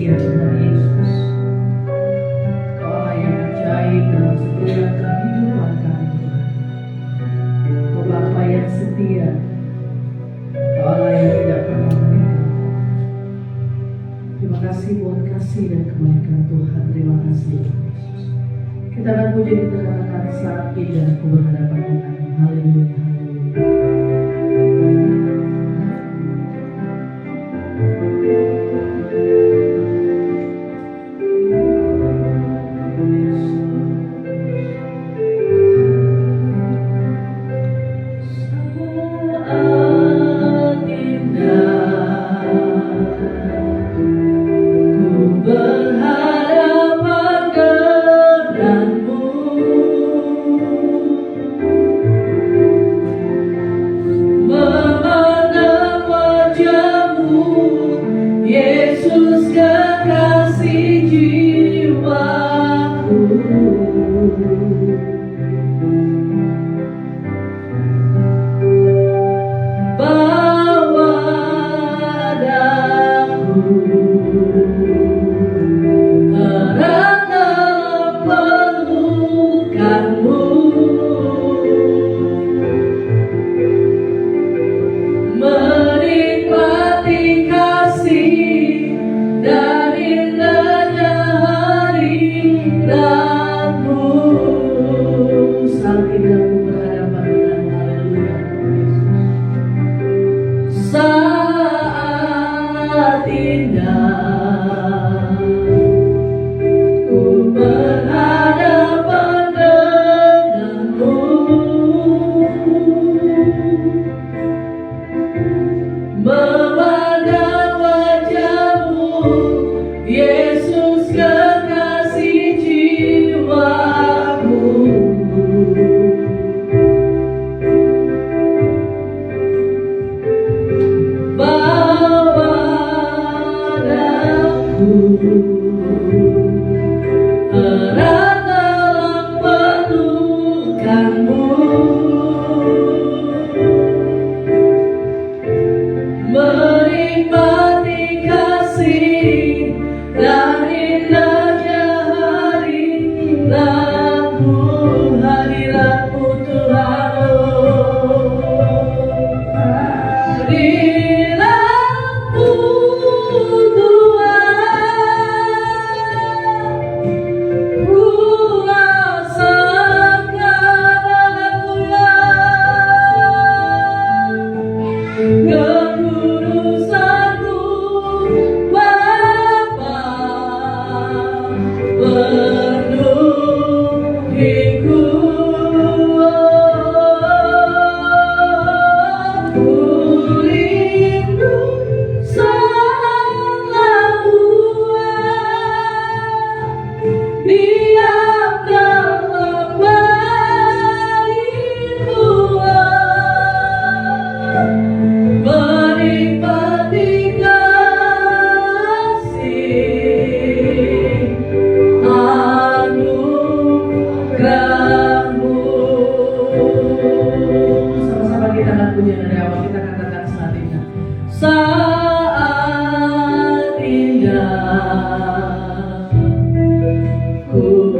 ya Tuhan Yesus. Kau Allah yang ajaib dalam setiap kehidupan kami Tuhan. Kau Bapa yang setia, Kau Allah yang tidak pernah meninggal. Terima kasih buat kasih dan kebaikan Tuhan. Terima kasih Yesus. Kita akan puji dikatakan saat indah aku berhadapan dengan haleluya. Ku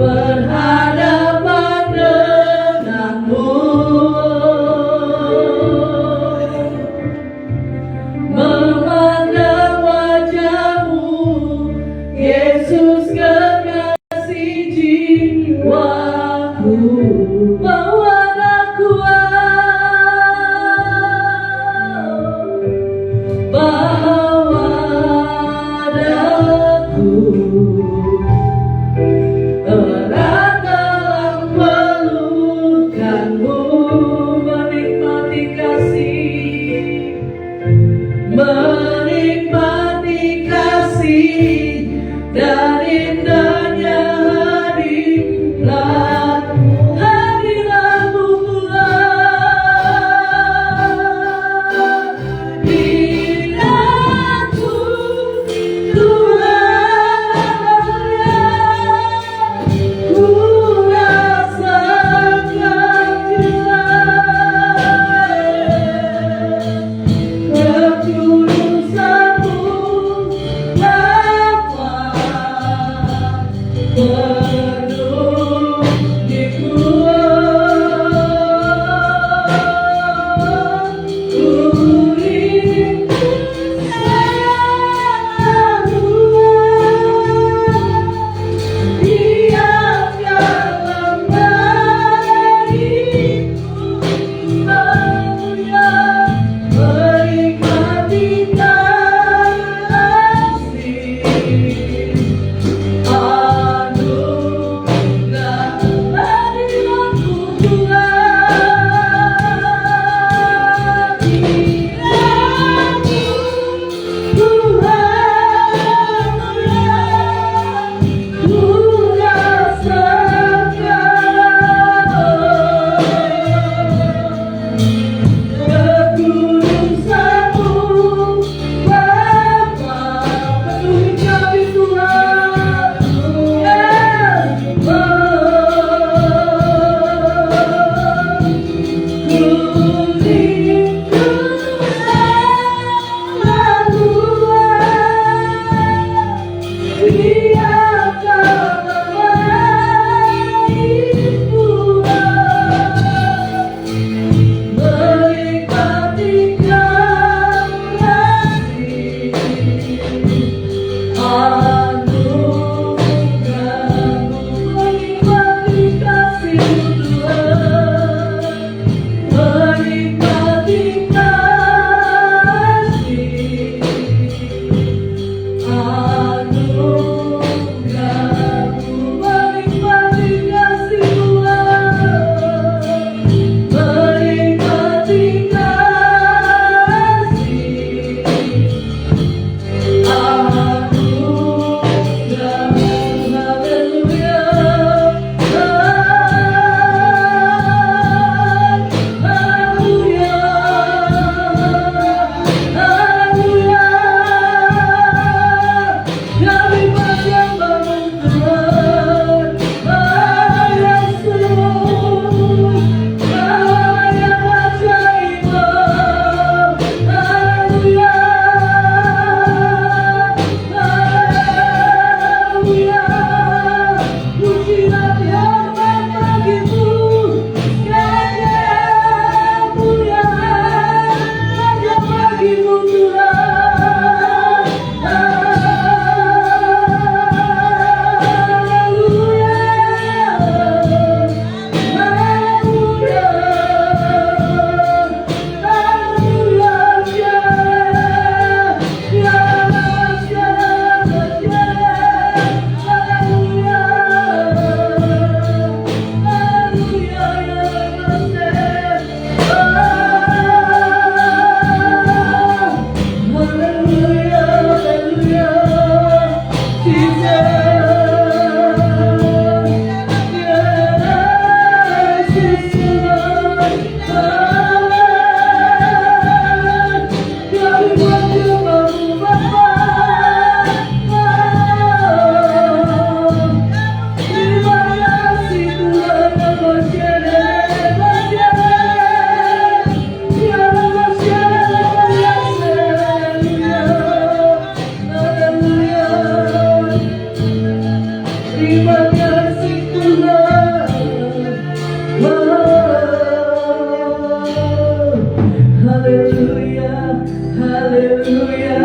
haleluya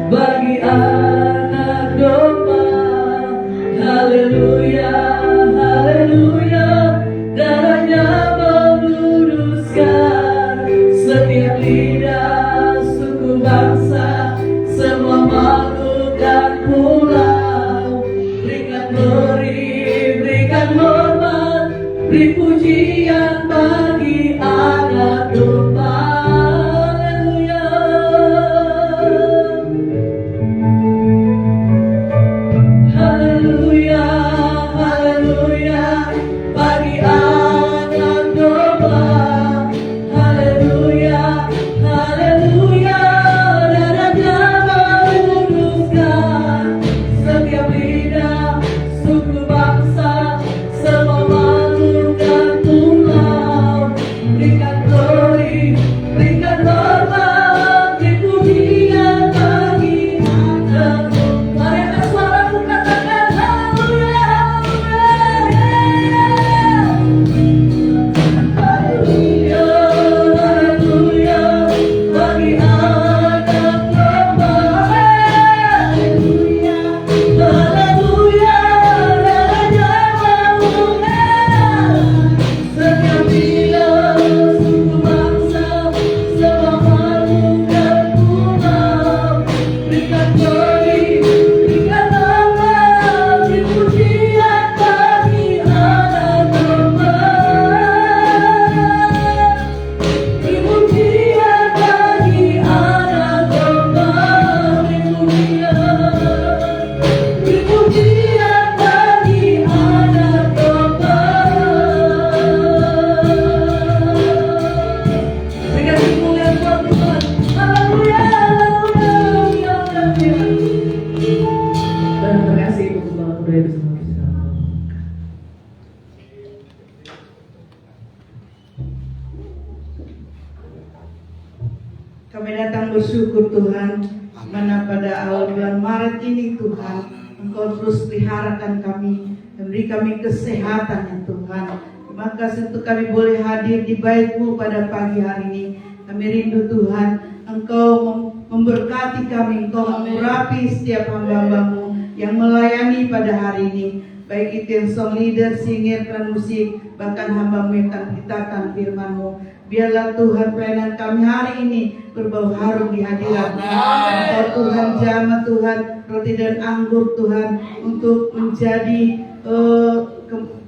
bagi anak domba. Haleluya, haleluya, darahnya meluruskan setiap lidah, suku, bangsa, semua makhluk dan pulau. Berikan glory, berikan hormat, beri pujian bagi anak domba. Haleluya, haleluya, bagi anak domba. Haleluya, haleluya, darahnya meluruskan setiap lidah, suku, bangsa, semua makhluk dan pulau. Berikan glory, berikan hormat, beri pujian bagi anak domba. Mari angkat suaramu, katakan haleluya, haleluya, haleluya, bagi anak domba. Haleluya, haleluya, darahnya meluruskan setiap lidah, suku, bangsa, semua makhluk dan pulau. Berikan glory, berikan hormat, beri pujian bagi anak domba. Beri pujian bagi anak domba. Beri pujian bagi anak domba. Berikan kemuliaan buat Tuhan. Haleluya, haleluya, haleluya. Dan terima kasih untuk Bapak Budaya bersama kita. Kami datang bersyukur Tuhan, mana pada awal bulan Maret ini Tuhan, Engkau terus peliharakan kami dan beri kami kesehatan ya Tuhan. Terima kasih untuk kami boleh hadir di bait-Mu pada pagi hari ini. Kami rindu Tuhan, Engkau memberkati kami, Engkau mengurapi setiap hamba-Hamba-Mu yang melayani pada hari ini. Baik itu yang song leader, singer, musik, bahkan hamba-Mu yang akan beritakan firman-Mu. Biarlah Tuhan pelayanan kami hari ini berbau harum di hadirat-Mu. Engkau Tuhan jamah Tuhan roti dan anggur Tuhan untuk menjadi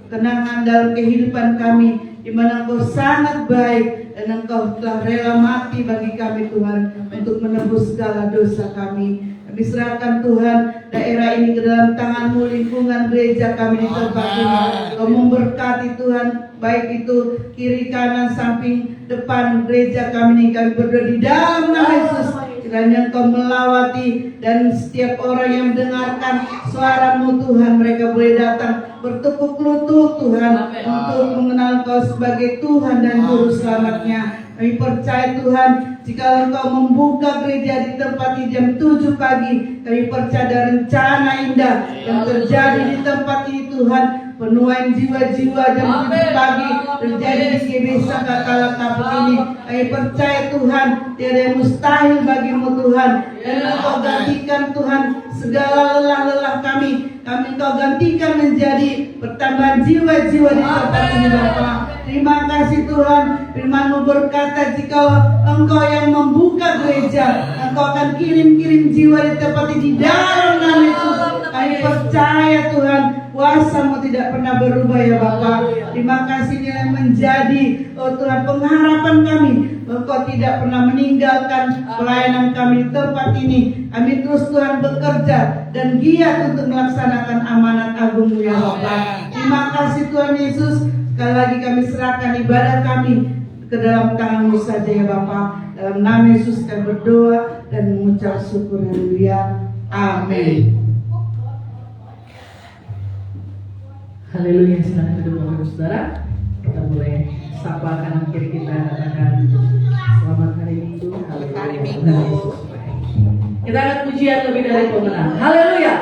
kenangan dalam kehidupan kami, di mana Engkau sangat baik dan Engkau telah rela mati bagi kami Tuhan untuk menebus segala dosa kami. Kami serahkan Tuhan daerah ini ke dalam tangan-Mu, lingkungan gereja kami di tempat ini. Kau memberkati Tuhan, baik itu kiri kanan samping depan gereja kami ini. Kami berdoa di dalam nama Yesus, kiranya Engkau melawati dan setiap orang yang mendengarkan suara-Mu Tuhan, mereka boleh datang bertekuk lutut Tuhan untuk mengenal Engkau sebagai Tuhan dan Juru Selamatnya. Kami percaya Tuhan, jika Engkau membuka gereja di tempat ini jam 7 pagi, kami percaya ada rencana indah yang terjadi di tempat ini Tuhan. Penuaian jiwa-jiwa jam 7 pagi terjadi di GBI Sangkakala Kapuk ini. Kami percaya Tuhan, tiada yang mustahil bagi-Mu Tuhan. Dan Engkau gantikan Tuhan segala lelah-lelah kami. Engkau gantikan menjadi pertambahan jiwa-jiwa di tempat ini Bapa. Terima kasih Tuhan, firman-Mu berkata jika Engkau yang membuka gereja, Engkau akan kirim-kirim jiwa di tempat ini di dalam nama Yesus. Kami percaya Tuhan, kuasa-Mu tidak pernah berubah ya Bapa. Terima kasih yang menjadi Tuhan pengharapan kami. Engkau tidak pernah meninggalkan pelayanan kami di tempat ini. Kami terus Tuhan bekerja dan giat untuk melaksanakan amanat agung-Mu ya Bapa. Terima kasih Tuhan Yesus. Sekali lagi kami serahkan ibadah kami ke dalam tangan-Mu saja ya Bapa. Dalam nama Yesus kami berdoa dan mengucap syukur. Haleluya. Amin. Haleluya, silakan duduk Bapak Saudara. Kita boleh sapa kanan kiri kita, katakan selamat hari Minggu. Haleluya. Kita akan pujian lebih dari pemenang. Haleluya.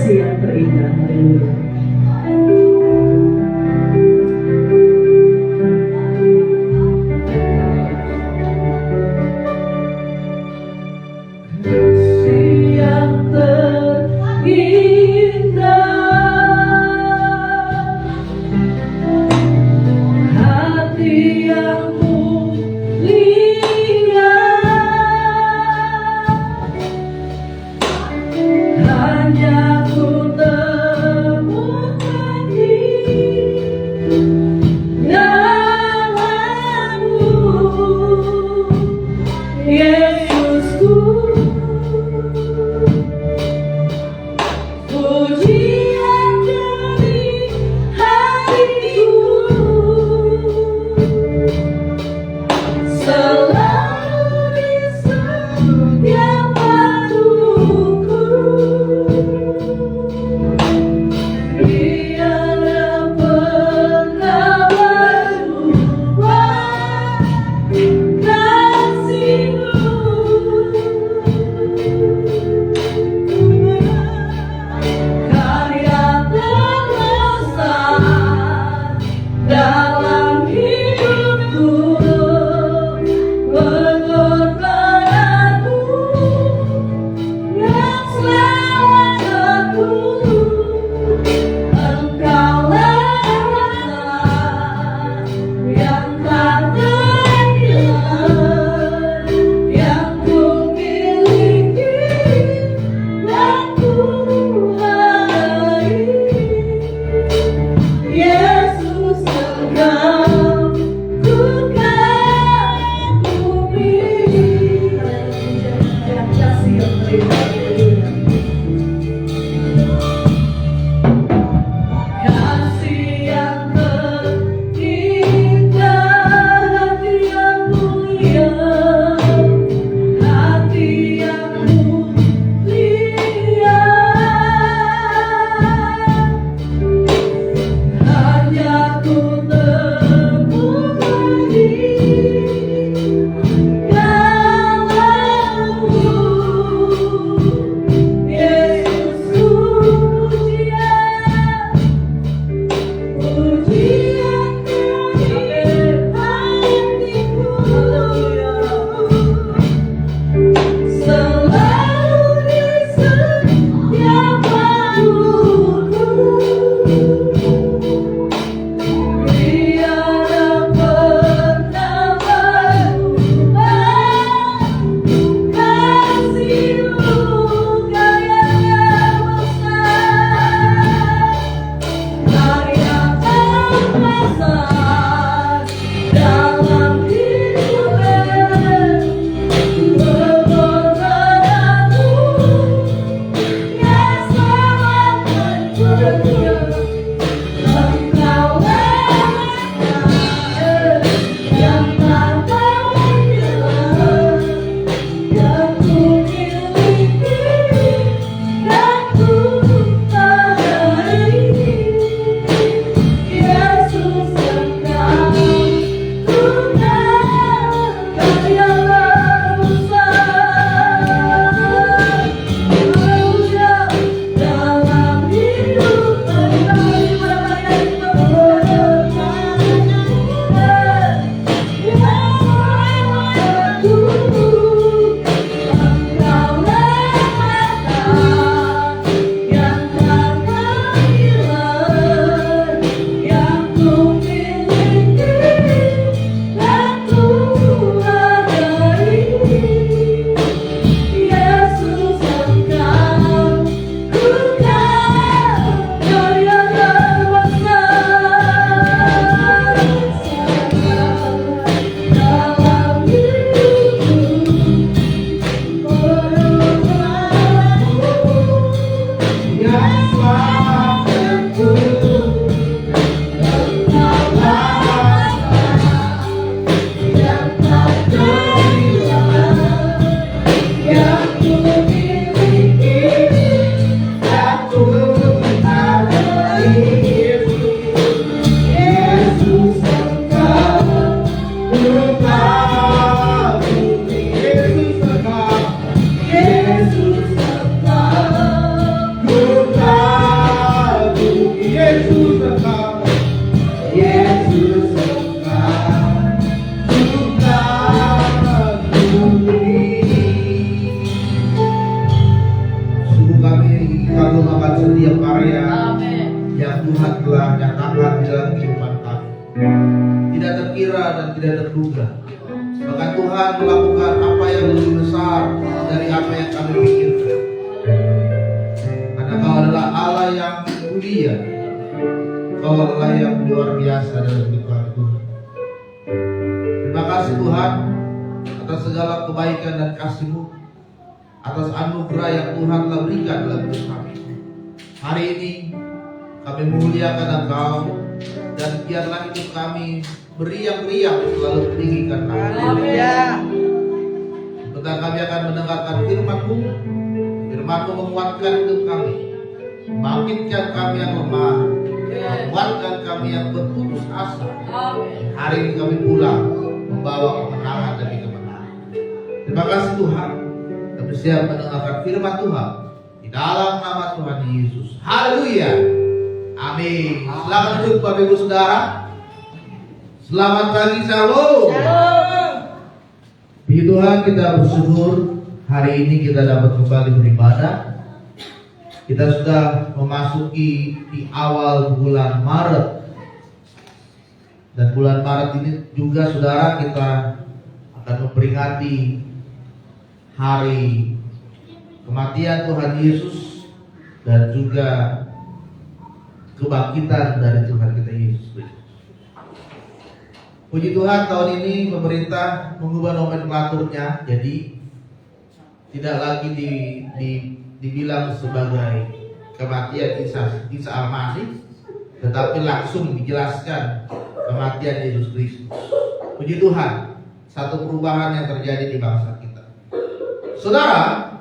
kasih yang terindah. Haleluya. Kasih yang terindah, hati yang mulia, hanya ku temukan di dalam-Mu, Yesusku. Pujian dari hatiku selalu di setiap waktuku. setiap karya Amin. yang Tuhan telah nyatakan di dalam kehidupan kami. Tidak terkira dan tidak terduga. Bahkan Tuhan melakukan apa yang lebih besar dari apa yang kami pikirkan. Karena Kau adalah Allah yang mulia. Kau adalah yang luar biasa dalam hidup kami, Tuhan. Terima kasih Tuhan atas segala kebaikan dan kasih-Mu, atas anugerah yang Tuhan telah berikan dalam hidup kami. Hari ini kami memuliakan Engkau, dan biarlah hidup kami beriang-riang selalu meninggikan nama. Haleluya. Sebentar kami akan mendengarkan firman-Mu. Firman-Mu menguatkan hidup kami, membangkitkan kami yang lemah, menguatkan kami yang berputus asa. Amin. Hari ini kami pulang membawa kemenangan demi kemenangan. Terima kasih Tuhan. Kami siap mendengarkan firman Tuhan di dalam nama Tuhan Yesus. Haleluya. Amin. Selamat duduk Bapak Ibu Saudara. Selamat pagi, Shalom. Puji Tuhan, kita bersyukur hari ini kita dapat kembali beribadah. Kita sudah memasuki di awal bulan Maret. Dan bulan Maret ini juga saudara kita akan memperingati hari kematian Tuhan Yesus dan juga kebangkitan dari Tuhan kita Yesus Kristus. Puji Tuhan, tahun ini pemerintah mengubah nomenklaturnya, jadi tidak lagi dibilang sebagai kematian Isa Al-Masih, tetapi langsung dijelaskan kematian Yesus Kristus. Puji Tuhan, satu perubahan yang terjadi di bangsa kita. Saudara,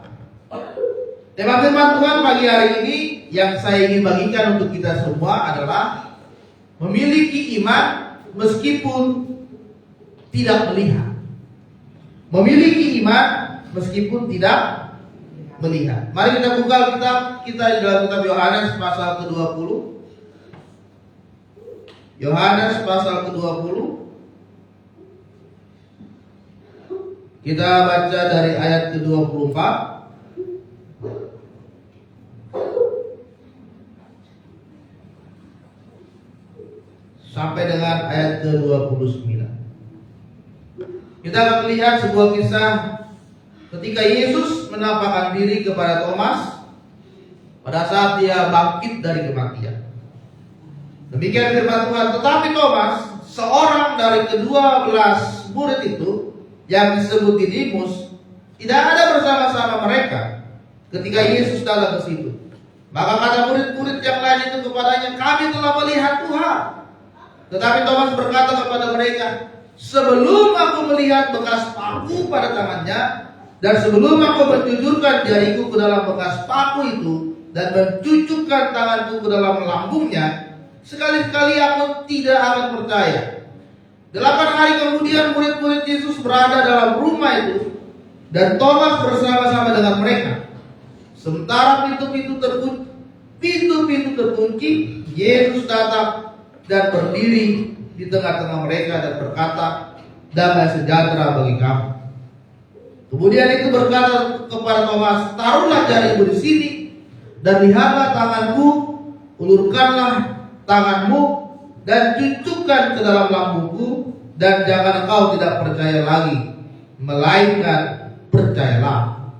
tema firman Tuhan pagi hari ini yang saya ingin bagikan untuk kita semua adalah memiliki iman meskipun tidak melihat. Memiliki iman meskipun tidak melihat. Mari kita buka kitab kita di dalam kitab Yohanes pasal ke-20. Yohanes pasal ke-20. Kita baca dari ayat ke-24 sampai dengan ayat ke-29. Kita akan melihat sebuah kisah ketika Yesus menampakkan diri kepada Thomas pada saat dia bangkit dari kematian. Demikian firman Tuhan. Tetapi Thomas, seorang dari ke-12 murid itu yang disebut Didimus, tidak ada bersama-sama mereka ketika Yesus datang ke situ. Maka kata murid-murid yang lain itu kepadanya, kami telah melihat Tuhan. Tetapi Thomas berkata kepada mereka, sebelum aku melihat bekas paku pada tangannya, dan sebelum aku menjujurkan jariku ke dalam bekas paku itu, dan mencucukkan tanganku ke dalam lambungnya, sekali-kali aku tidak akan percaya. 8 hari kemudian murid-murid Yesus berada dalam rumah itu, dan Thomas bersama-sama dengan mereka. Sementara pintu-pintu terkunci, Yesus datang dan berdiri di tengah-tengah mereka dan berkata, damai sejahtera bagi kamu. Kemudian itu berkata kepada Thomas, taruhlah jarimu di sini dan lihatlah tanganku, ulurkanlah tanganmu dan cucukkan ke dalam lambungku, dan jangan engkau tidak percaya lagi, melainkan percayalah.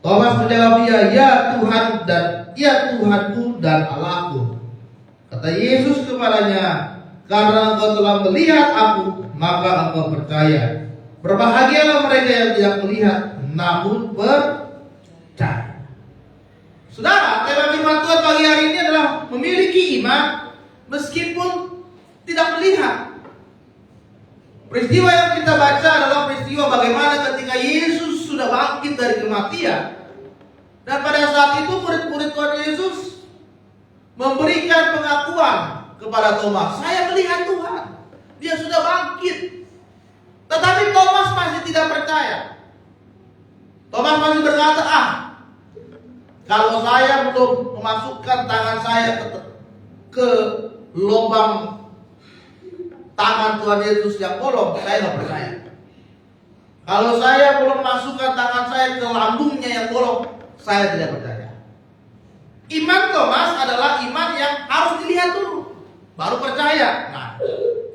Thomas menjawab dia, ya Tuhan dan ya Tuhanku dan Allahku. Kata Yesus kepadanya, karena engkau telah melihat aku, maka engkau percaya. Berbahagialah mereka yang tidak melihat, namun percaya. Saudara, tema firman Tuhan pagi hari ini adalah memiliki iman meskipun tidak melihat. Peristiwa yang kita baca adalah peristiwa bagaimana ketika Yesus sudah bangkit dari kematian. Dan pada saat itu murid-murid Tuhan Yesus memberikan pengakuan kepada Thomas, saya melihat Tuhan, dia sudah bangkit. Tetapi Thomas masih tidak percaya. Thomas masih berkata, kalau saya belum memasukkan tangan saya ke lubang tangan Tuhan Yesus yang bolong, saya tidak percaya. Kalau saya belum masukkan tangan saya ke lambungnya yang bolong, saya tidak percaya. Iman Thomas adalah iman yang harus dilihat dulu, baru percaya. Nah,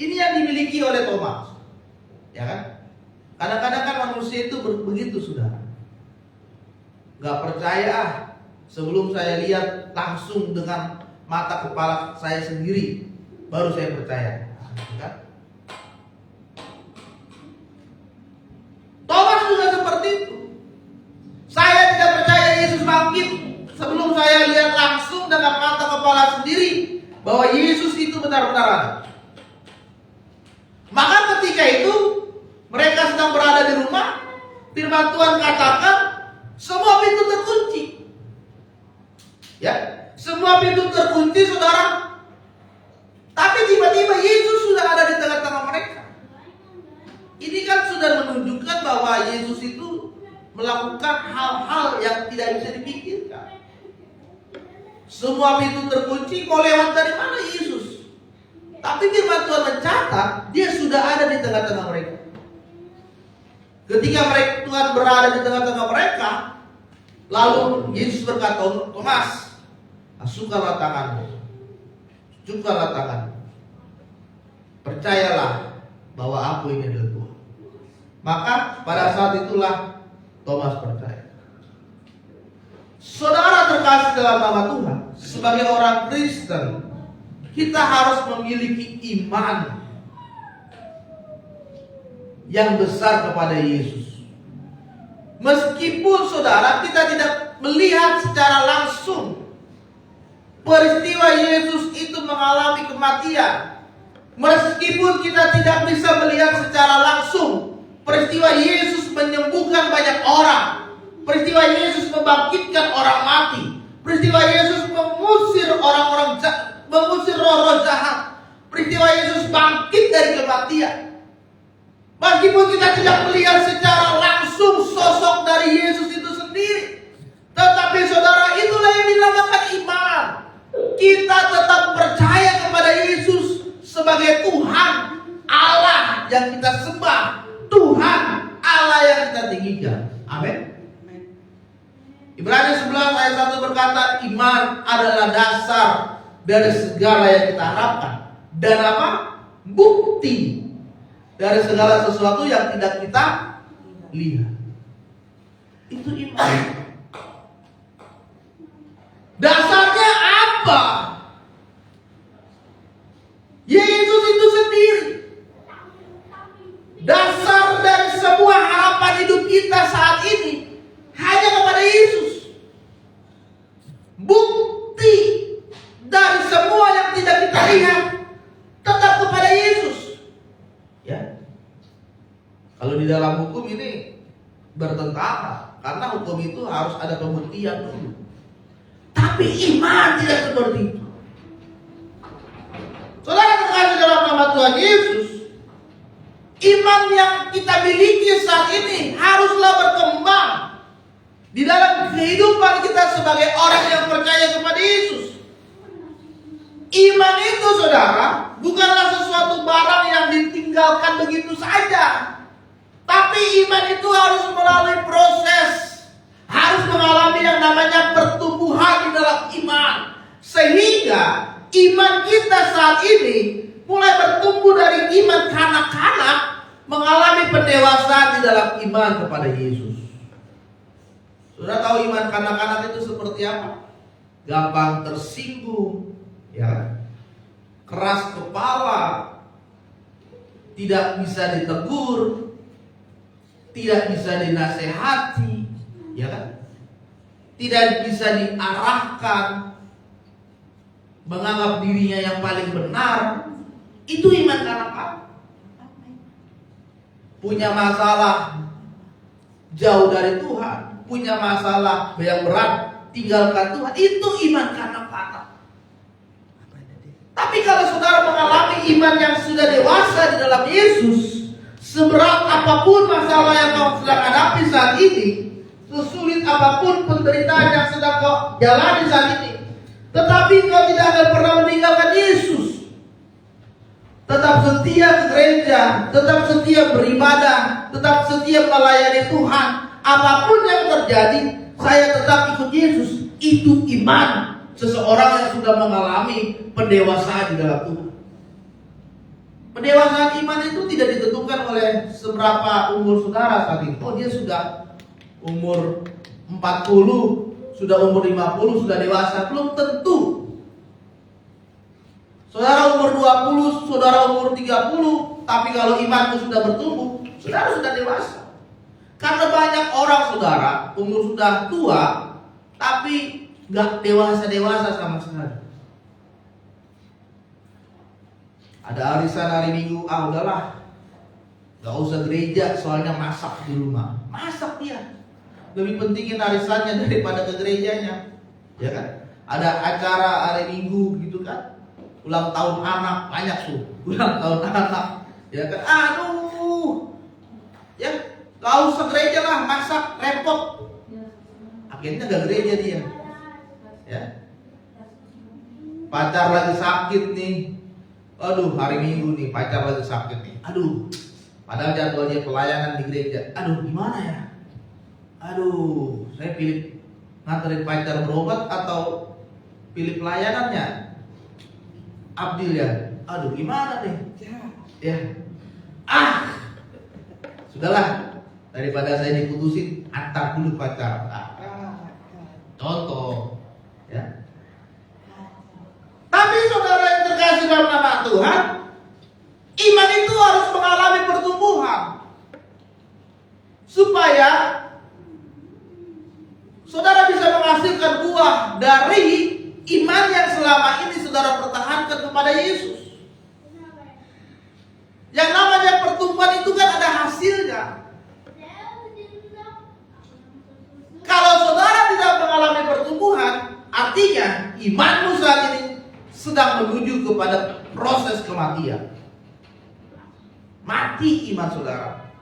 ini yang dimiliki oleh Thomas. Ya kan? Kadang-kadang kan manusia itu begitu, saudara. Gak percaya sebelum saya lihat langsung dengan mata kepala saya sendiri, baru saya percaya. Kan? Thomas juga seperti itu. Saya tidak percaya Yesus bangkit sebelum saya lihat langsung dengan mata kepala sendiri bahwa Yesus itu benar-benar ada. Maka ketika itu mereka sedang berada di rumah, firman Tuhan katakan semua pintu terkunci. Ya, semua pintu terkunci, saudara. Tapi tiba-tiba Yesus sudah ada di tengah-tengah mereka. Ini kan sudah menunjukkan bahwa Yesus itu melakukan hal-hal yang tidak bisa dipikirkan. Semua pintu terkunci, mau lewat dari mana Yesus? Tapi firman Tuhan mencatat, dia sudah ada di tengah-tengah mereka. Ketika Tuhan berada di tengah-tengah mereka, lalu Yesus berkata, Thomas, asukanlah tanganmu, cukupkanlah tanganmu, percayalah bahwa aku ini adalah Tuhan. Maka pada saat itulah Thomas percaya. Saudara terkasih dalam nama Tuhan, sebagai orang Kristen, kita harus memiliki iman yang besar kepada Yesus. Meskipun saudara kita tidak melihat secara langsung peristiwa Yesus itu mengalami kematian, meskipun kita tidak bisa melihat secara langsung peristiwa Yesus menyembuhkan banyak orang, peristiwa Yesus membangkitkan orang mati, peristiwa Yesus mengusir mengusir roh-roh jahat, peristiwa Yesus bangkit dari kematian. Meskipun kita tidak melihat secara langsung sosok dari Yesus itu sendiri, tetapi saudara, itulah yang dinamakan iman. Kita tetap percaya kepada Yesus sebagai Tuhan Allah yang kita sembah, Tuhan Allah yang kita tinggikan. Amin. Ibrani 11 ayat 1 berkata, iman adalah dasar dari segala yang kita harapkan dan apa? Bukti dari segala sesuatu yang tidak kita lihat. Itu iman. Dasarnya apa? Yesus itu sendiri. Dasar dari semua harapan hidup kita saat ini hanya kepada Yesus. Bukti dari semua yang tidak kita lihat tetap kepada Yesus. Ya. Kalau di dalam hukum ini bertentara, karena hukum itu harus ada pembuktian dulu. Tapi iman tidak seperti itu. Saudara terkasih dalam nama Tuhan Yesus, iman yang kita miliki saat ini haruslah berkembang di dalam kehidupan kita sebagai orang yang percaya kepada Yesus. Iman itu, saudara, bukanlah sesuatu barang yang ditinggalkan begitu saja. Tapi iman itu harus melalui proses, harus mengalami yang namanya pertumbuhan di dalam iman. Sehingga iman kita saat ini mulai bertumbuh dari iman kanak-kanak mengalami pendewasaan di dalam iman kepada Yesus. Sudah tahu iman kanak-kanak itu seperti apa? Gampang tersinggung, ya, keras kepala, tidak bisa ditegur, tidak bisa dinasehati, ya kan? Tidak bisa diarahkan, menganggap dirinya yang paling benar. Itu iman kanak-kanak. Punya masalah jauh dari Tuhan, punya masalah yang berat, tinggalkan Tuhan. Itu iman kanak-kanak. Tapi kalau saudara mengalami iman yang sudah dewasa di dalam Yesus, seberat apapun masalah yang kau sedang hadapi saat ini, sesulit apapun penderitaan yang sedang kau jalani saat ini, tetapi kau tidak akan pernah meninggalkan Yesus. Tetap setia ke gereja, tetap setia beribadah, tetap setia melayani Tuhan. Apapun yang terjadi, saya tetap ikut Yesus. Itu iman seseorang yang sudah mengalami pendewasaan di dalam Tuhan. Pendewasaan iman itu tidak ditentukan oleh seberapa umur saudara saat itu. Oh, dia sudah umur 40, sudah umur 50, sudah dewasa. Belum tentu. Saudara umur 20, saudara umur 30, tapi kalau imanmu sudah bertumbuh, saudara sudah dewasa. Karena banyak orang saudara, umur sudah tua, tapi gak dewasa-dewasa sama sekali. Ada arisan hari Minggu, udahlah, gak usah gereja, soalnya masak di rumah. Masak dia, lebih pentingin arisannya daripada ke gerejanya, ya kan? Ada acara hari Minggu gitu kan, ulang tahun anak, banyak tuh, ulang tahun anak, ya kan? Ya, gak usah gereja lah, masak repot. Akhirnya gak gereja dia, ya. Pacar lagi sakit nih. Aduh, hari Minggu nih, pacar lagi sakit nih. Aduh, padahal jadwalnya pelayanan di gereja. Aduh, gimana ya? Aduh, saya pilih nganterin pacar berobat atau pilih pelayanannya? Abdil ya. Aduh, gimana nih? Ya. Sudahlah, daripada saya diputusin, antar dulu pacar. Contoh, ya. Tapi saudara yang terkasih dalam nama Tuhan, iman itu harus mengalami pertumbuhan supaya saudara bisa menghasilkan buah dari iman yang selama ini saudara pertahankan kepada Yesus. Yang namanya pertumbuhan itu kan ada hasilnya. Kalau saudara tidak mengalami pertumbuhan, artinya imanmu saat ini sedang menuju kepada proses kematian. Mati iman saudara.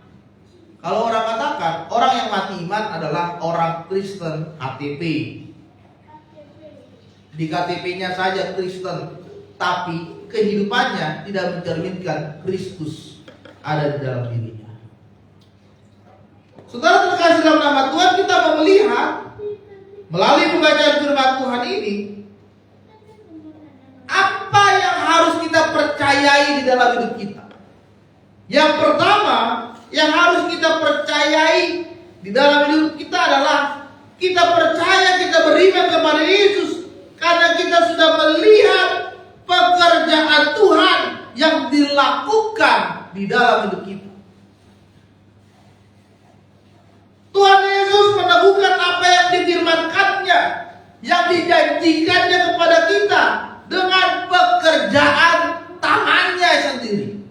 Kalau orang katakan, orang yang mati iman adalah orang Kristen KTP. Di KTP-nya saja Kristen, tapi kehidupannya tidak mencerminkan Kristus ada di dalam dirinya. Saudara terkasih dalam nama Tuhan, kita mau melihat melalui pembacaan firman Tuhan ini, apa yang harus kita percayai di dalam hidup kita. Yang pertama, yang harus kita percayai di dalam hidup kita adalah kita percaya, kita beriman kepada Yesus karena kita sudah melihat pekerjaan Tuhan yang dilakukan di dalam hidup kita. Tuhan Yesus meneguhkan apa yang difirmankannya, yang dijanjikannya kepada kita dengan pekerjaan tangannya sendiri.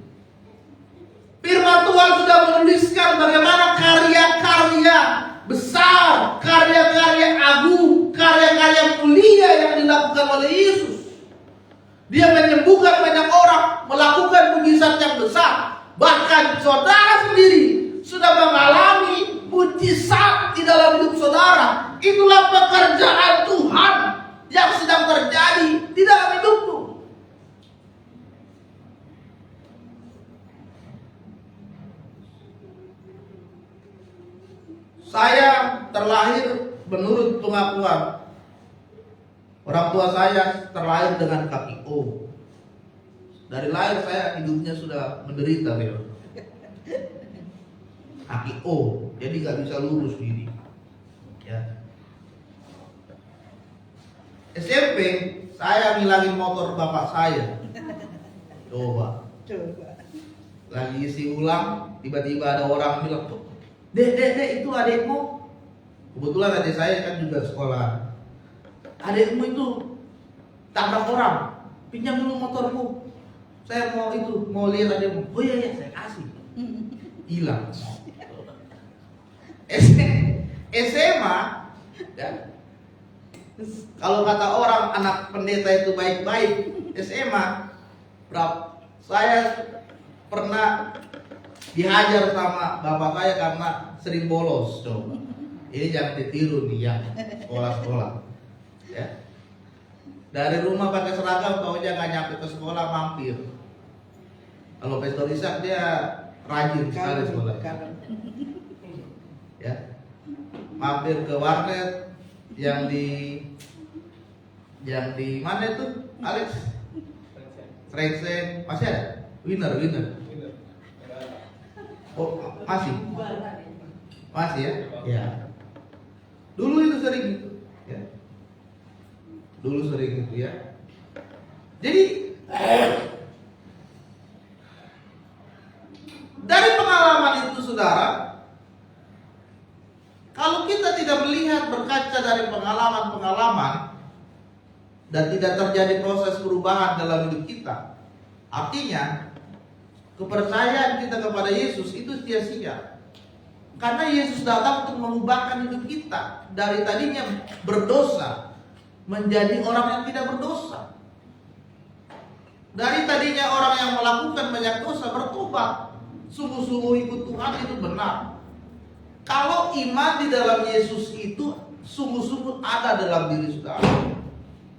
Firman Tuhan sudah menuliskan bagaimana karya-karya besar, karya-karya agung, karya-karya mulia yang dilakukan oleh Yesus. Dia menyembuhkan banyak orang, melakukan mujizat yang besar. Bahkan saudara sendiri sudah mengalami mujizat di dalam hidup saudara. Itulah pekerjaan Tuhan yang sedang terjadi di dalam hidupmu. Saya terlahir menurut pengakuan orang tua saya, terlahir dengan kaki O. Dari lahir saya hidupnya sudah menderita, kaki O, jadi nggak bisa lurus gini. Ya. SMP saya ngilangin motor bapak saya. Coba. Lagi isi ulang, tiba-tiba ada orang bilang, Dek, itu adekmu. Kebetulan adik saya kan juga sekolah. Adekmu itu tabrak orang, pinjam dulu motormu. Saya mau lihat adekmu. Oh iya, saya kasih. Hilang. SMA, ya. Kalau kata orang anak pendeta itu baik-baik, SMA, saya pernah dihajar sama bapak saya karena sering bolos. Coba, ini jangan ditiru nih ya, sekolah-sekolah. Ya. Dari rumah pakai seragam, taunya nggak nyampe ke sekolah, mampir. Kalau Pastor Ishak dia rajin sekali sekolah. Ya, mampir ke warnet yang di Yang di mana itu, Alex? Srengsen masih ada? Winner. Oh, masih ya? Ya. Dulu itu sering gitu, ya. Dulu sering gitu ya. Jadi dari pengalaman itu, saudara, kalau kita tidak melihat berkaca dari pengalaman-pengalaman dan tidak terjadi proses perubahan dalam hidup kita, artinya kepercayaan kita kepada Yesus itu sia-sia. Karena Yesus datang untuk mengubahkan hidup kita dari tadinya berdosa menjadi orang yang tidak berdosa. Dari tadinya orang yang melakukan banyak dosa bertobat, sungguh-sungguh ikut Tuhan, itu benar. Kalau iman di dalam Yesus itu sungguh-sungguh ada dalam diri saudara.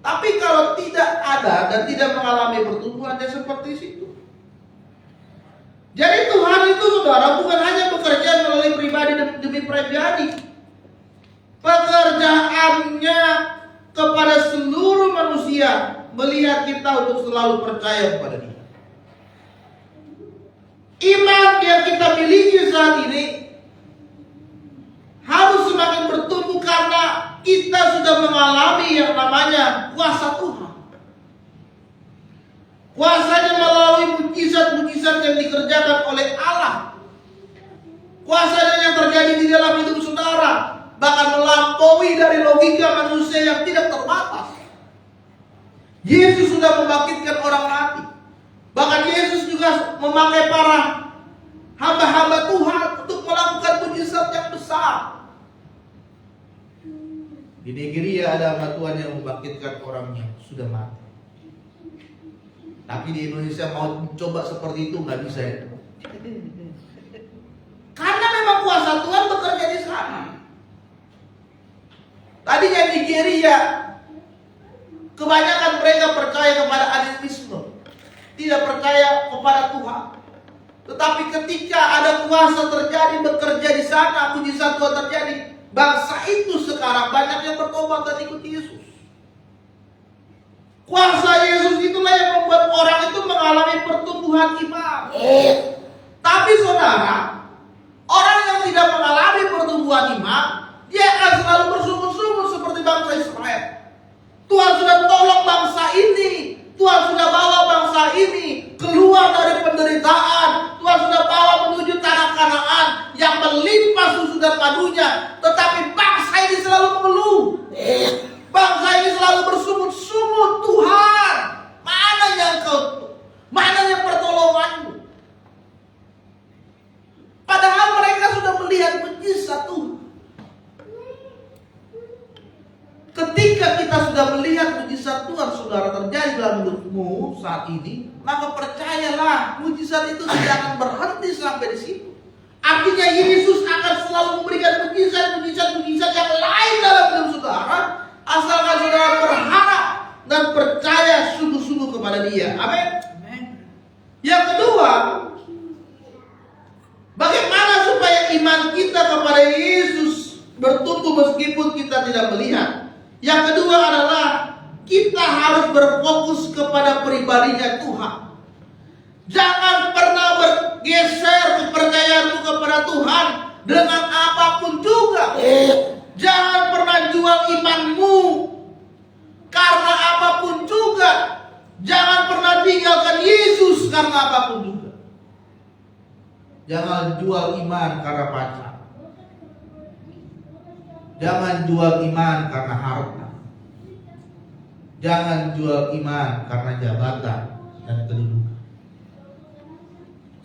Tapi kalau tidak ada dan tidak mengalami pertumbuhan, dia seperti situ. Jadi Tuhan itu, saudara, bukan hanya bekerja melalui pribadi demi pribadi. Pekerjaannya kepada seluruh manusia, melihat kita untuk selalu percaya kepada Dia. Iman yang kita miliki saat ini harus semakin bertumbuh karena kita sudah mengalami yang namanya kuasa Tuhan. Kuasanya melalui mujizat-mujizat yang dikerjakan oleh Allah. Kuasanya yang terjadi di dalam hidup saudara, bahkan melampaui dari logika manusia yang tidak terbatas. Yesus sudah membangkitkan orang mati. Bahkan Yesus juga memakai para hamba-hamba Tuhan untuk melakukan mujizat yang besar. Di Nigeria ada hamba Tuhan yang membangkitkan orang yang sudah mati. Tapi di Indonesia mau coba seperti itu nggak bisa ya. Karena memang kuasa Tuhan bekerja di sana. Tadinya Nigeria, kebanyakan mereka percaya kepada animisme, tidak percaya kepada Tuhan. Tetapi ketika ada kuasa terjadi, bekerja di sana, mujizat Tuhan terjadi, bangsa itu sekarang banyak yang bertobat dan ikut Yesus. Kuasa Yesus itulah yang membuat orang itu mengalami pertumbuhan iman. Tapi saudara, orang yang tidak mengalami pertumbuhan iman, dia akan selalu bersungut-sungut seperti bangsa Israel. Tuhan sudah tolong bangsa ini, Tuhan sudah bawa bangsa ini keluar dari penderitaan, Tuhan sudah bawa menuju tanah Kanaan yang melimpah susu dan madunya. Tetapi bangsa ini selalu mengeluh. Bangsa ini selalu bersungut-sungut, Tuhan, mana yang pertolonganmu? Padahal mereka sudah melihat mujizat Tuhan. Ketika kita sudah melihat mujizat Tuhan, saudara, terjadi dalam hidupmu saat ini, maka percayalah, mujizat itu tidak akan berhenti sampai di situ. Artinya Yesus akan selalu memberikan mujizat yang lain dalam hidup saudara, asalkan saudara berharap dan percaya sungguh-sungguh kepada Dia. Amin. Yang kedua, bagaimana supaya iman kita kepada Yesus bertumbuh meskipun kita tidak melihat? Yang kedua adalah kita harus berfokus kepada pribadinya Tuhan. Jangan pernah bergeser kepercayaanmu kepada Tuhan dengan apapun juga. Jangan pernah jual imanmu karena apapun juga. Jangan pernah tinggalkan Yesus karena apapun juga. Jangan jual iman karena pacar. Jangan jual iman karena harta. Jangan jual iman karena jabatan dan kedudukan.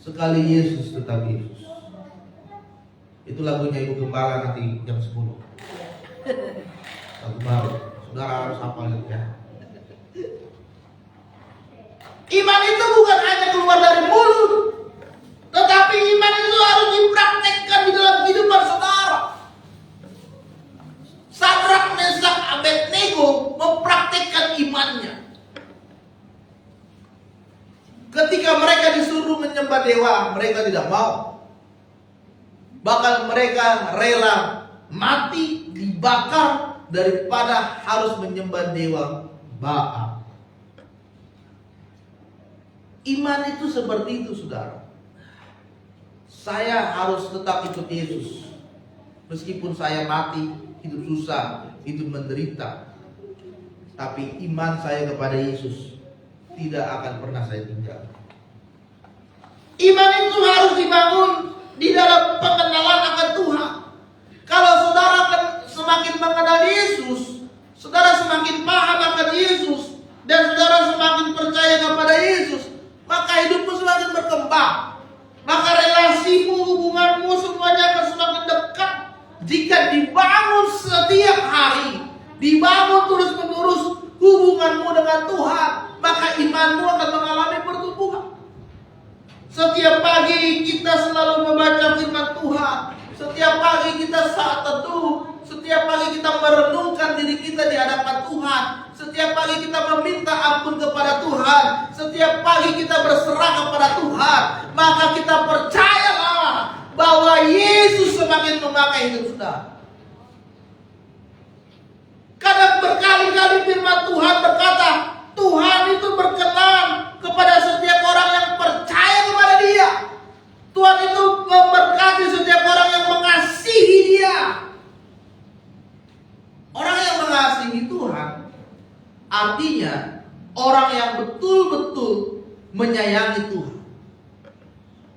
Sekali Yesus tetap Yesus. Itu lagunya Ibu Gembala nanti jam 10. Lagu baru. Saudara harus hafal itu ya. Iman itu bukan hanya keluar dari mulut, tetapi iman itu harus dipraktekkan di dalam kehidupan saudara. Sadrak, Mesak, Abednego mempraktekkan imannya. Ketika mereka disuruh menyembah dewa, mereka tidak mau. Bahkan mereka rela mati, dibakar, daripada harus menyembah dewa Baal. Iman itu seperti itu, saudara. Saya harus tetap ikut Yesus. Meskipun saya mati, hidup susah, hidup menderita. Tapi iman saya kepada Yesus tidak akan pernah saya tinggalkan. Iman itu harus dibangun di dalam pengenalan akan Tuhan. Kalau saudara akan semakin mengenal Yesus, saudara semakin paham akan Yesus, dan saudara semakin percaya kepada Yesus, maka hidupmu semakin berkembang. Maka relasimu, hubunganmu semuanya akan semakin dekat. Jika dibangun setiap hari, dibangun terus-menerus hubunganmu dengan Tuhan, maka imanmu akan mengalami pertumbuhan. Setiap pagi kita selalu membaca firman Tuhan. Setiap pagi kita saat teduh. Setiap pagi kita merenungkan diri kita di hadapan Tuhan. Setiap pagi kita meminta ampun kepada Tuhan. Setiap pagi kita berserah kepada Tuhan. Maka kita percayalah bahwa Yesus semakin memakai hidup saudara. Karena berkali-kali firman Tuhan berkata, Tuhan itu berkenan kepada setiap orang yang percaya kepada Dia. Tuhan itu memberkati setiap orang yang mengasihi Dia. Orang yang mengasihi Tuhan artinya orang yang betul-betul menyayangi Tuhan.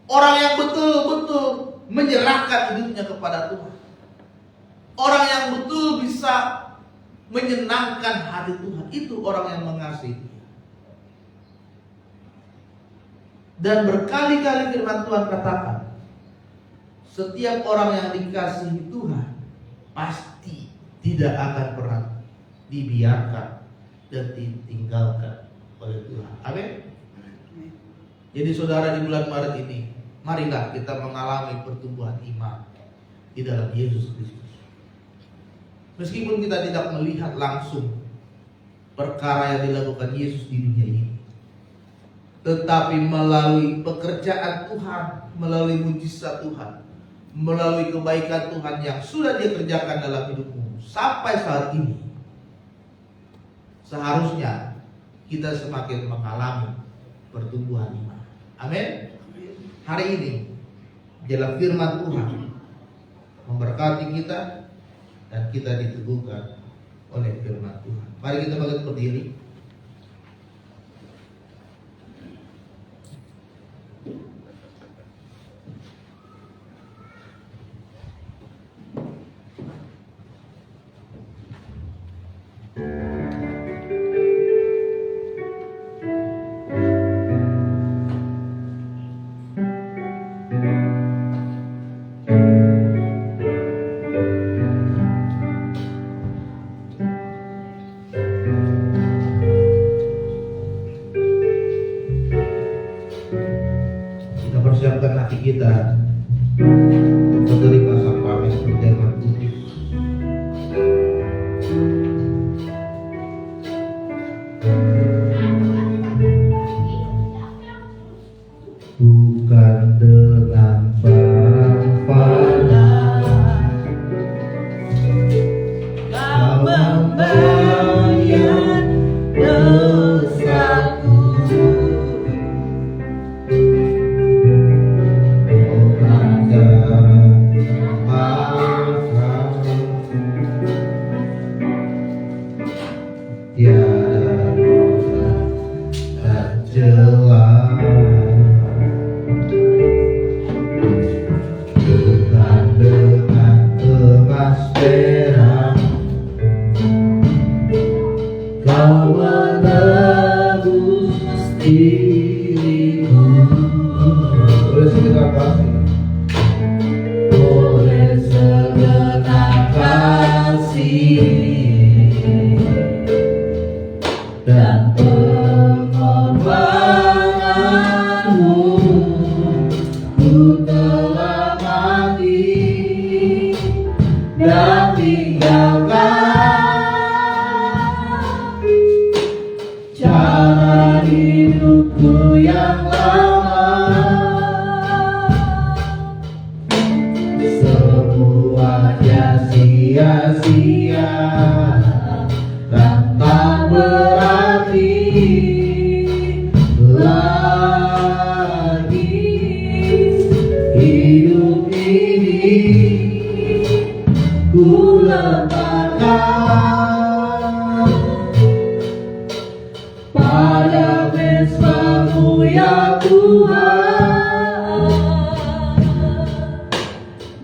Orang yang betul-betul menyerahkan hidupnya kepada Tuhan. Orang yang betul bisa menyenangkan hati Tuhan. Itu orang yang mengasihi Dia. Dan berkali-kali firman Tuhan katakan, setiap orang yang dikasihi Tuhan pasti tidak akan pernah dibiarkan dan ditinggalkan oleh Tuhan. Amin. Jadi saudara, di bulan Maret ini, marilah kita mengalami pertumbuhan iman di dalam Yesus Kristus. Meskipun kita tidak melihat langsung perkara yang dilakukan Yesus di dunia ini, tetapi melalui pekerjaan Tuhan, melalui mujizat Tuhan, melalui kebaikan Tuhan yang sudah Dia kerjakan dalam hidupmu sampai saat ini, seharusnya kita semakin mengalami pertumbuhan iman. Amin. Hari ini dalam firman Tuhan memberkati kita dan kita diteguhkan oleh firman Tuhan. Mari kita bangkit berdiri. Persiapkan hati kita untuk menerima sang pamit seperti yang Kudus. Bukan dengan barang Kau membayar dosaku. Dan pengorbananmu, ku telah mati dan tinggalkan cara hidupku yang lama. Semuanya sia-sia dan tak berarti. pada mesra-Mu ya Tuhan.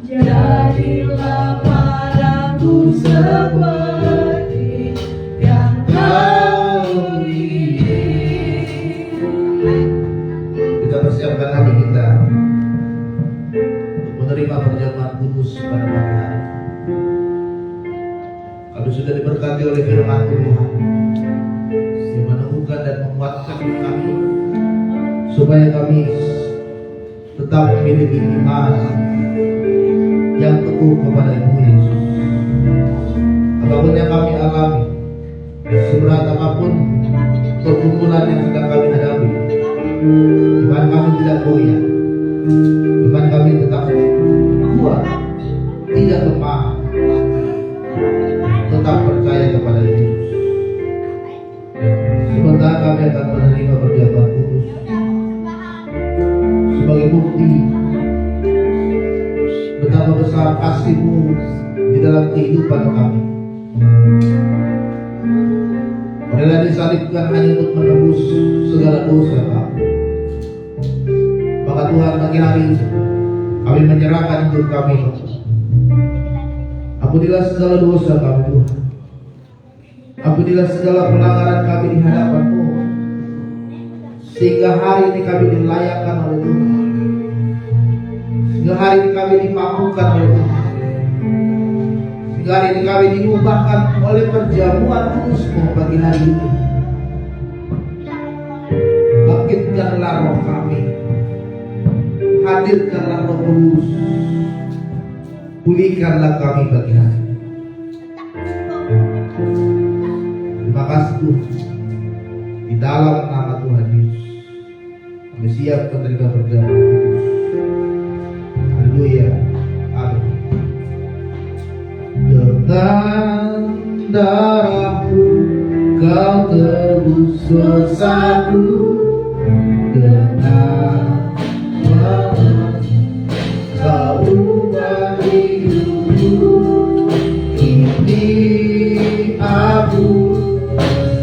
Jadilah padaku seperti yang Kau ingin. Kita persiapkan hati kita untuk menerima perjamuan kudus pada pagi hari. Kami sudah diberkati oleh firman Tuhan yang menemukan dan menguatkan kami supaya kami tetap memiliki iman yang teguh kepada Yesus. Apapun yang kami alami, seberat apapun pergumulan yang sedang kami hadapi, iman kami tidak goyah, iman kami tetap kuat, tidak lemah, tetap percaya kepada Yesus. Sementara kami akan menerima perjamuan kudus sebagai bukti betapa besar kasih-Mu di dalam kehidupan kami. Rela disalibkan hanya untuk menebus segala dosa kami. Maka Tuhan, pagi hari ini kami menyerahkan hidup kami. Ampunilah segala dosa kami, Tuhan. Ampunilah segala pelanggaran kami di hadapan-Mu, sehingga hari ini kami dilayakkan oleh Tuhan, sehingga hari ini kami dimampukan oleh Tuhan, sehingga hari ini kami diubahkan oleh perjamuan kudus-Mu pagi hari ini. Bangkitkanlah roh kami, hadirkanlah Roh Kudus, pulihkanlah kami pagi hari ini. Terima kasih Tuhan. Di dalam nama Tuhan Yesus kami siap menerima perjamuan kudus. Haleluya. Amin. Dengan darah-Mu Kau tebus dosaku, dengan darah Kau ubah hidupku. Ini aku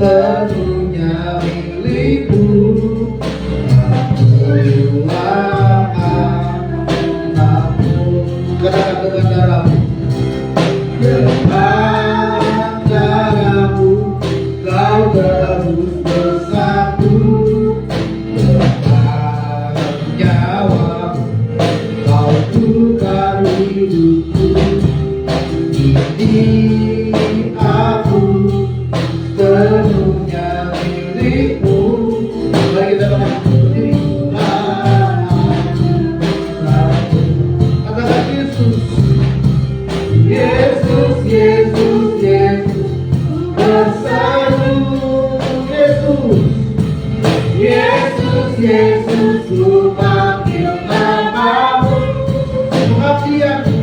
sepenuhnya milik-Mu. Katakan dengan darah-Mu, dengan darah-Mu Kau tebus dosaku, dengan nyawa-Mu Kau tukar hidupku. Ini aku sepenuhnya milik-Mu. Mari kita berdiri. Katakan Yesus, Yesus, Yesus, Yesus, bersatu. Yesus, Yesus, Yesus, ku panggil nama-Mu. Mengabdi aku,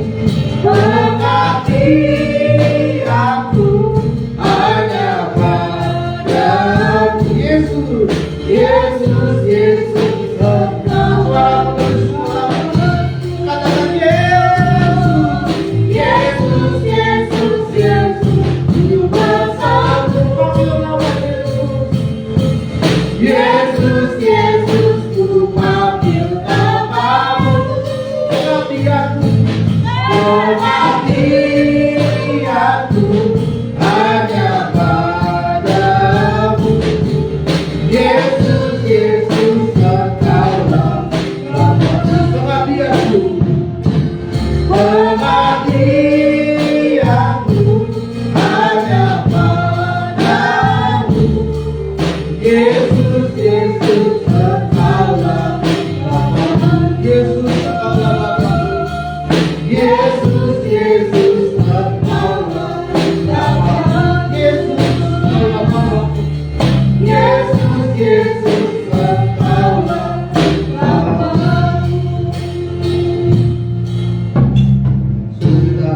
mengabdi aku hanya padamu. Yesus, Yesus, Yesus, engkau aku semua. Katakan Yesus, Yesus, Yesus, Yesus, ku bersatu. Panggil nama Yesus. Yesus, Yesus, ku panggil nama-Mu. Mengabdi aku, mengabdi aku hanya padamu. Yesus, Yesus, engkaulah mengabdi aku, mengabdi aku hanya padamu. Yesus, Yesus, engkaulah Yesus, engkaulah Yesus, Yesus, engkaulah Yesus, engkaulah Yesus, Yesus, engkaulah. Sebelum kita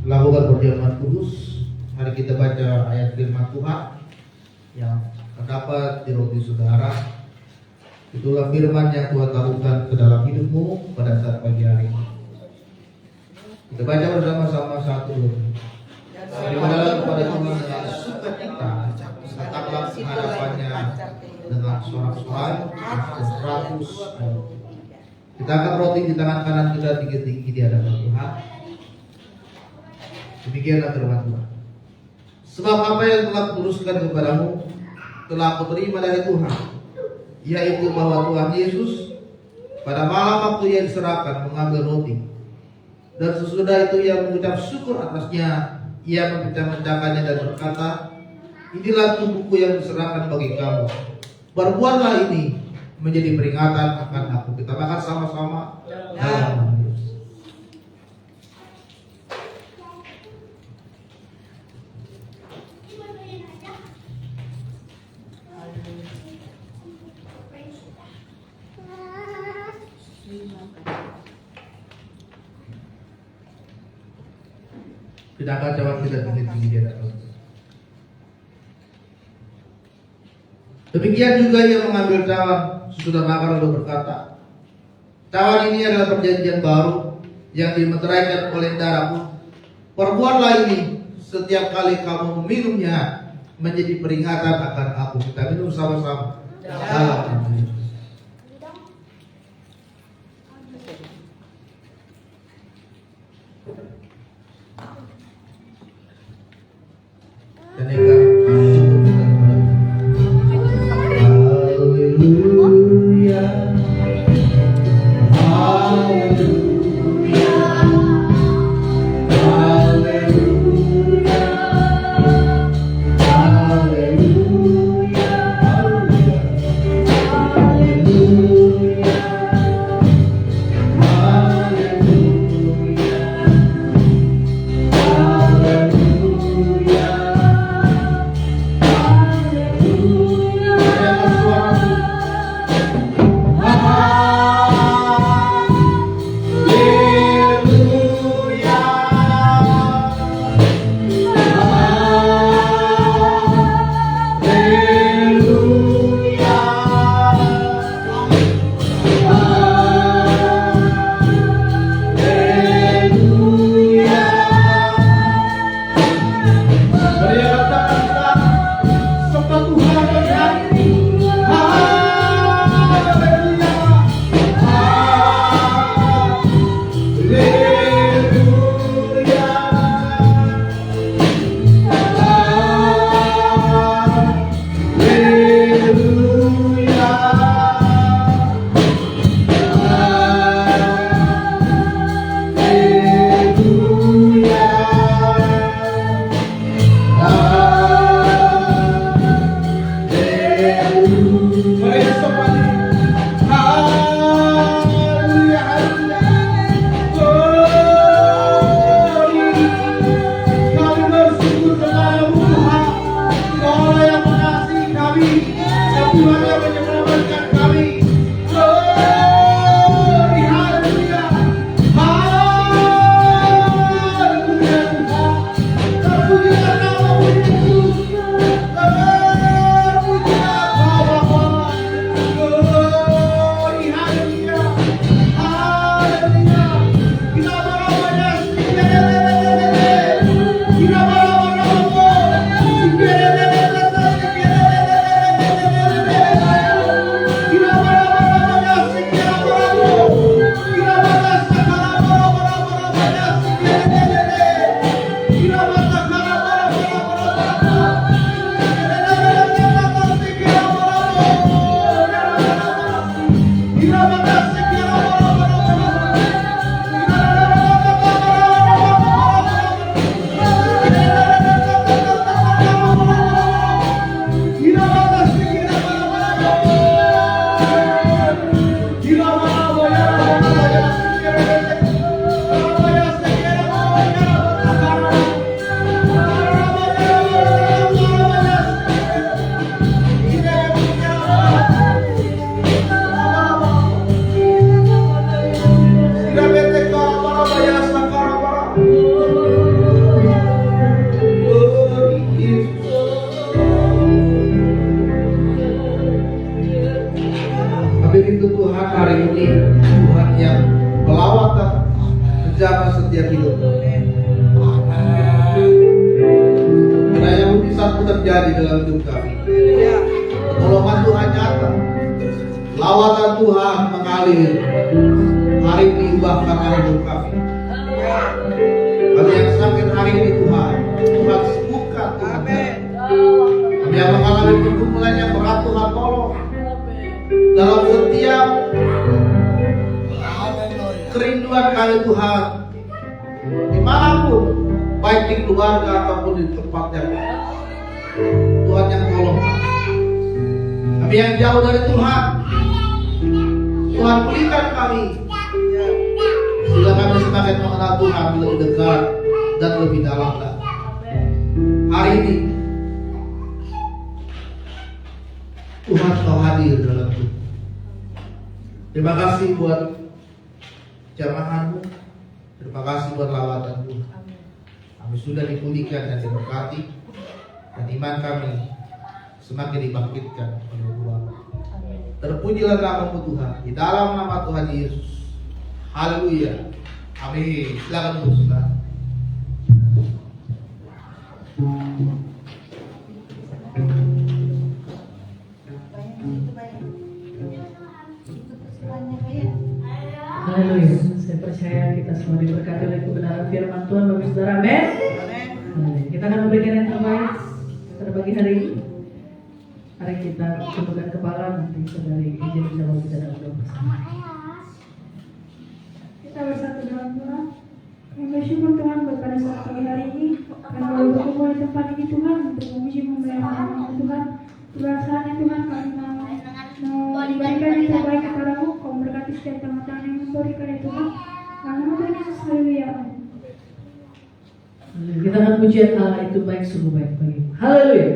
lakukan perjamuan kudus, mari kita baca ayat firman Tuhan yang terdapat di roti saudara. Itulah firman yang Tuhan taruhkan ke dalam hidupmu pada saat pagi hari ini. Kita baca bersama-sama satu. Terima kasih kepada Tuhan. kita, tetaplah hadapannya dengan sorak-sorai dan 100. Kita angkat roti di tangan kanan kita tinggi-tinggi di hadapan Tuhan. Demikianlah firman Tuhan. Sebab apa yang telah kuteruskan kepadamu telah aku terima dari Tuhan, yaitu bahwa Tuhan Yesus pada malam waktu ia diserahkan mengambil roti, dan sesudah itu ia mengucap syukur atasnya, ia memecah-mecahkannya dan berkata, inilah tubuhku yang diserahkan bagi kamu. Perbuatlah ini menjadi peringatan akan aku. Kita makan sama-sama. Dalam Yesus. Kita akan jawab kita tinggi-tinggi di hadapan Tuhan. Demikian juga ia mengambil cawan sesudah makan lalu berkata, cawan ini adalah perjanjian baru yang dimeteraikan oleh darahku. Perbuatlah ini setiap kali kamu meminumnya menjadi peringatan akan aku. Kita minum sama-sama. Dalam nama Yesus. Dan yang Haleluya, Haleluya, Haleluya, Haleluya, Haleluya. hidup kami. Pertolongan Tuhan nyata. Lawatan Tuhan mengalir. Hari ini ubahkan hidup kami. Kami yang sakit hari ini Tuhan, Tuhan sembuhkan Tuhan. Kami yang mengalami pergumulan yang berat Tuhan tolong. Dalam setiap kerinduan kami Tuhan, dimanapun, baik di keluarga ataupun di tempat yang Tuhan yang tolong. Kami yang jauh dari Tuhan, Tuhan pulihkan kami. Sehingga kami semakin mengenal Tuhan lebih dekat dan lebih dalam lagi. Hari ini Tuhan Kau hadir dalam hidup. Terima kasih buat jamaah-Mu. Terima kasih buat lawatan Tuhan. Kami sudah dipulihkan dan diberkati, dan iman kami semakin dibangkitkan oleh Tuhan. Terpujilah nama-Mu Tuhan, di dalam nama Tuhan Yesus. Haleluya. Amin. Silakan duduk saudara. Haleluya. Saya percaya kita semua diberkati oleh kebenaran firman Tuhan bagi saudara. Amin. Kita akan memberikan yang terbaik pada pagi hari ini. Mari kita tundukkan kepala, nanti saudari izin insyaallah kita dalam doa bersama. Kita bersatu dalam Tuhan. Kami bersyukur Tuhan buat pada saat pagi hari ini. Kami boleh berkumpul di tempat ini Tuhan untuk memuji memuliakan nama Tuhan. Perasaannya Tuhan kami mau diberikan yang terbaik kepadamu. Kau memberkati setiap teman-teman yang memberikan itu Tuhan. Nama Tuhan Yesus, haleluya. Kita akan pujian Allah itu baik, sungguh baik bagimu. Haleluya.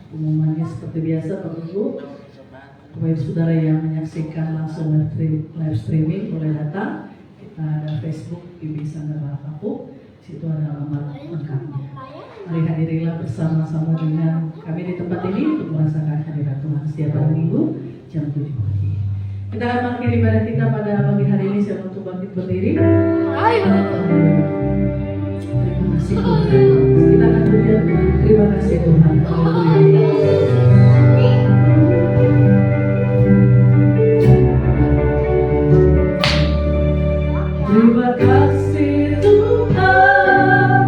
Pengumumannya seperti biasa Bapak Ibu, saudara yang menyaksikan langsung live streaming boleh datang. Kita ada Facebook IB Sanggar Kapuk, situ ada alamat lengkapnya. Mari hadirilah bersama-sama dengan kami di tempat ini untuk merasakan hadirat Tuhan setiap hari Minggu jam 7 pagi. Kita akan mengakhiri ibadah kita pada pagi hari ini. Siapa untuk bangkit berdiri? Terima kasih Tuhan. Kita akan berdoa. Terima kasih Tuhan. Terima kasih Tuhan.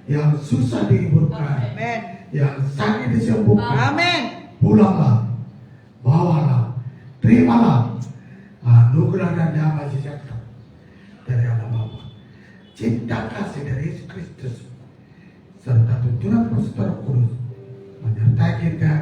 yang susah dihiburkan, Amin. yang sakit disembuhkan. Amin. Pulanglah, bawalah, terimalah anugerah dan damai sejahtera dari Allah Bapa, cinta kasih dari Yesus Kristus, serta tuntunan Roh Kudus menyertai kita